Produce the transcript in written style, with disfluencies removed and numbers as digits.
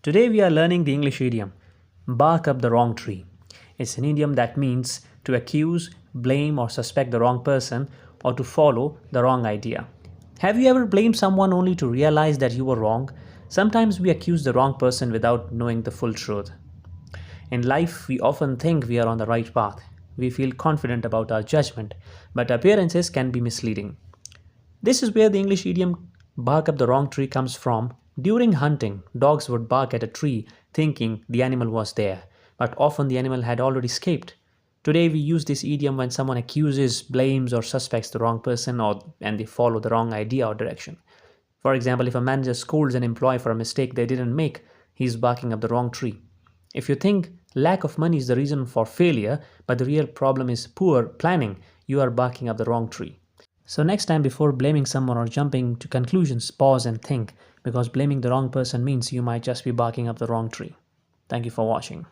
Today we are learning the English idiom, bark up the wrong tree. It's an idiom that means to accuse, blame, or suspect the wrong person or to follow the wrong idea. Have you ever blamed someone only to realize that you were wrong? Sometimes we accuse the wrong person without knowing the full truth. In life, we often think we are on the right path. We feel confident about our judgment, but appearances can be misleading. This is where the English idiom bark up the wrong tree comes from. During hunting, dogs would bark at a tree thinking the animal was there, but often the animal had already escaped. Today we use this idiom when someone accuses, blames, or suspects the wrong person and they follow the wrong idea or direction. For example, if a manager scolds an employee for a mistake they didn't make, he's barking up the wrong tree. If you think lack of money is the reason for failure, but the real problem is poor planning, you are barking up the wrong tree. So next time before blaming someone or jumping to conclusions, pause and think, because blaming the wrong person means you might just be barking up the wrong tree. Thank you for watching.